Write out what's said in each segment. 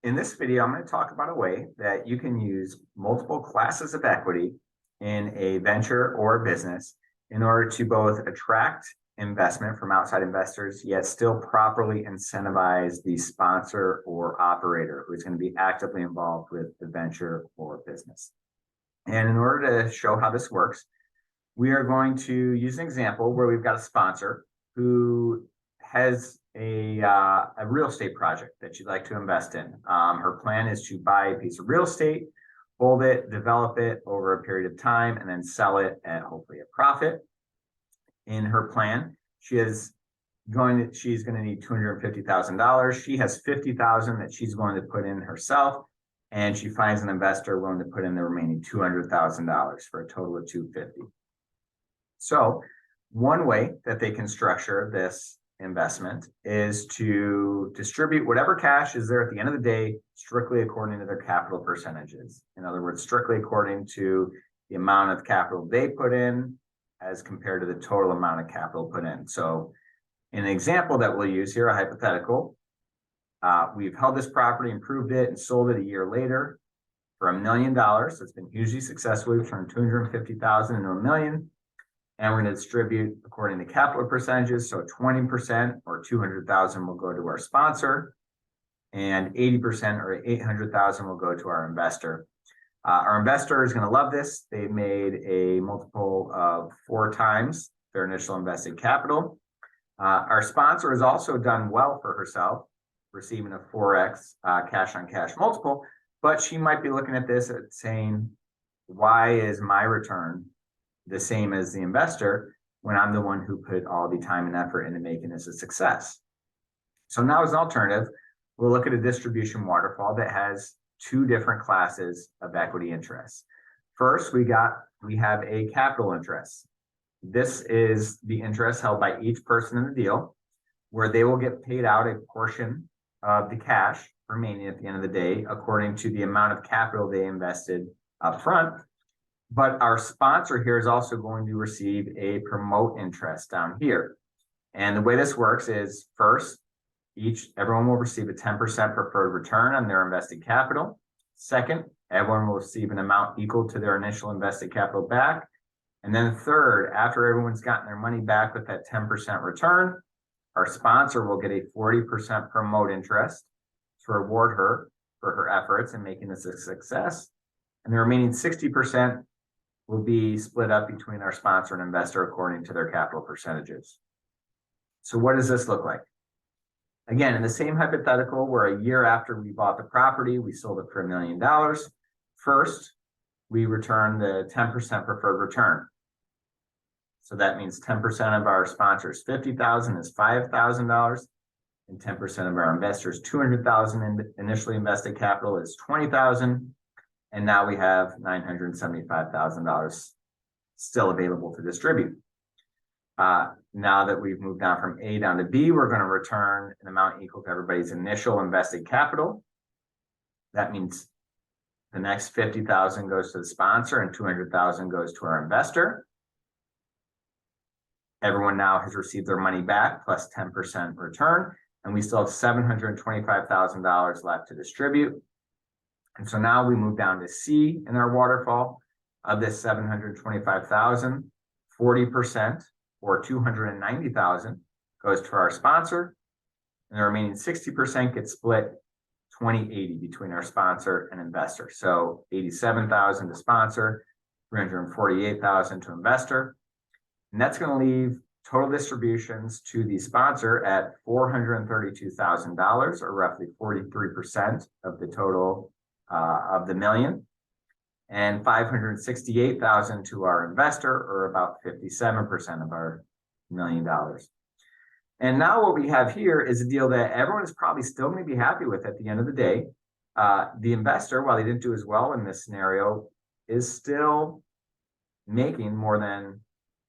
In this video, I'm going to talk about a way that you can use multiple classes of equity in a venture or a business in order to both attract investment from outside investors, yet still properly incentivize the sponsor or operator who's going to be actively involved with the venture or business. And in order to show how this works, we are going to use an example where we've got a sponsor who has a real estate project that she'd like to invest in. Her plan is to buy a piece of real estate, hold it, develop it over a period of time, and then sell it at hopefully a profit. In her plan, she's going to need $250,000. She has $50,000 that she's going to put in herself, and she finds an investor willing to put in the remaining $200,000 for a total of $250,000. So one way that they can structure this investment is to distribute whatever cash is there at the end of the day, strictly according to their capital percentages. In other words, strictly according to the amount of capital they put in as compared to the total amount of capital put in. So in an example that we'll use here, a hypothetical, we've held this property, improved it, and sold it a year later for $1 million. So it's been hugely successful. We've turned $250,000 into $1 million. And we're going to distribute according to capital percentages. So 20% or $200,000 will go to our sponsor, and 80% or $800,000 will go to our investor. Our investor is going to love this. They made a multiple of 4 times their initial invested capital. Our sponsor has also done well for herself, receiving a 4x cash on cash multiple, but she might be looking at this and saying, why is my return the same as the investor when I'm the one who put all the time and effort into making this a success? So now as an alternative, we'll look at a distribution waterfall that has 2 different classes of equity interests. First, we have a capital interest. This is the interest held by each person in the deal, where they will get paid out a portion of the cash remaining at the end of the day, according to the amount of capital they invested up front. But our sponsor here is also going to receive a promote interest down here. And the way this works is, first, everyone will receive a 10% preferred return on their invested capital. Second, everyone will receive an amount equal to their initial invested capital back. And then third, after everyone's gotten their money back with that 10% return, our sponsor will get a 40% promote interest to reward her for her efforts in making this a success. And the remaining 60% will be split up between our sponsor and investor according to their capital percentages. So what does this look like? Again, in the same hypothetical, where a year after we bought the property, we sold it for $1 million. First, we return the 10% preferred return. So that means 10% of our sponsor's $50,000 is $5,000, and 10% of our investors' $200,000 initially invested capital is $20,000. And now we have $975,000 still available to distribute. Now that we've moved down from A down to B, we're going to return an amount equal to everybody's initial invested capital. That means the next $50,000 goes to the sponsor and $200,000 goes to our investor. Everyone now has received their money back plus 10% return, and we still have $725,000 left to distribute. And so now we move down to C in our waterfall. Of this $725,000, 40% or $290,000 goes to our sponsor, and the remaining 60% gets split 20-80 between our sponsor and investor. So $87,000 to sponsor, $348,000 to investor, and that's going to leave total distributions to the sponsor at $432,000, or roughly 43% of the total of the $1 million, and $568,000 to our investor, or about 57% of our $1 million. And now what we have here is a deal that everyone is probably still going to be happy with at the end of the day. The investor, while they didn't do as well in this scenario, is still making more than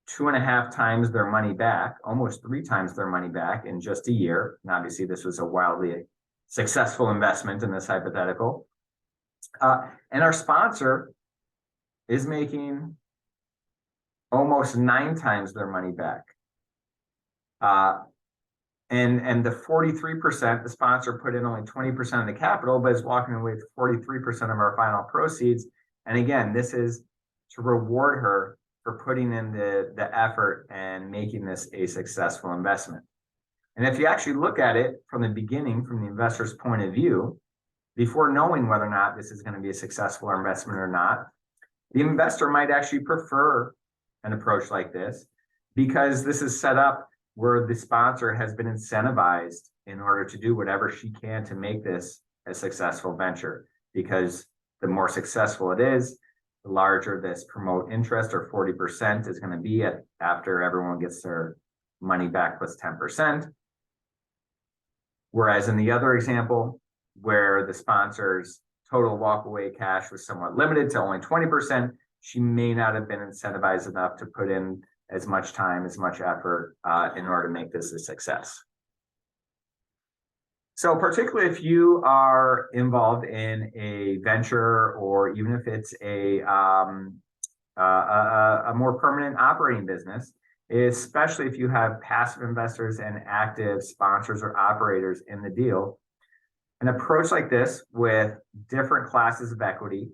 2.5 times their money back, almost 3 times their money back in just a year. And obviously, this was a wildly successful investment in this hypothetical. And our sponsor is making almost 9 times their money back. And the 43%, the sponsor put in only 20% of the capital, but is walking away with 43% of our final proceeds. And again, this is to reward her for putting in the effort and making this a successful investment. And if you actually look at it from the beginning, from the investor's point of view, before knowing whether or not this is going to be a successful investment or not, the investor might actually prefer an approach like this because this is set up where the sponsor has been incentivized in order to do whatever she can to make this a successful venture. Because the more successful it is, the larger this promote interest, or 40%, is going to be after everyone gets their money back plus 10%. Whereas in the other example, where the sponsor's total walkaway cash was somewhat limited to only 20%, she may not have been incentivized enough to put in as much time, as much effort in order to make this a success. So particularly if you are involved in a venture, or even if it's a more permanent operating business, especially if you have passive investors and active sponsors or operators in the deal, an approach like this with different classes of equity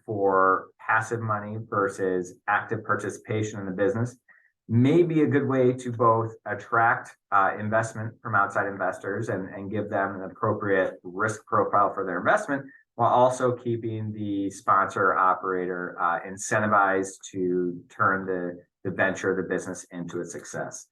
for passive money versus active participation in the business may be a good way to both attract investment from outside investors and give them an appropriate risk profile for their investment, while also keeping the sponsor operator incentivized to turn the venture, the business, into a success.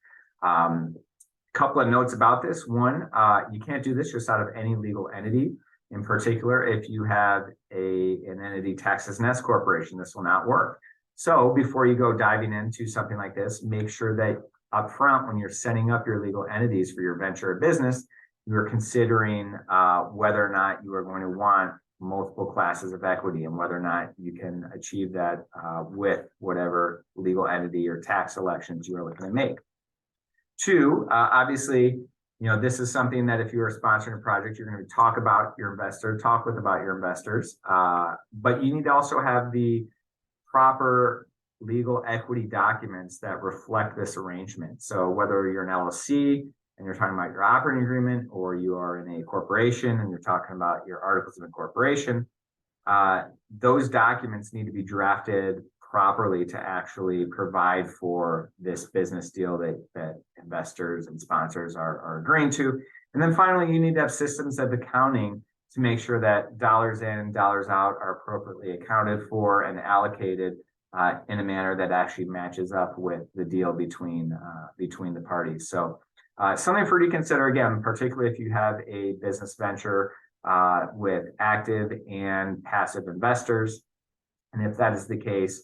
Couple of notes about this. One, you can't do this just out of any legal entity. In particular, if you have an entity taxed as an S corporation, this will not work. So before you go diving into something like this, make sure that upfront, when you're setting up your legal entities for your venture or business, you're considering whether or not you are going to want multiple classes of equity, and whether or not you can achieve that with whatever legal entity or tax elections you are looking to make. Two, obviously, this is something that if you are sponsoring a project, you're going to talk about your investor, talk with about your investors, but you need to also have the proper legal equity documents that reflect this arrangement. So whether you're an LLC and you're talking about your operating agreement, or you are in a corporation and you're talking about your articles of incorporation, those documents need to be drafted properly to actually provide for this business deal that investors and sponsors are agreeing to. And then finally, you need to have systems of accounting to make sure that dollars in, dollars out are appropriately accounted for and allocated in a manner that actually matches up with the deal between the parties. So something for you to consider, again, particularly if you have a business venture with active and passive investors. And if that is the case,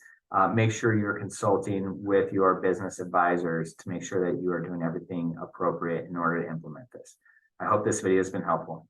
make sure you're consulting with your business advisors to make sure that you are doing everything appropriate in order to implement this. I hope this video has been helpful.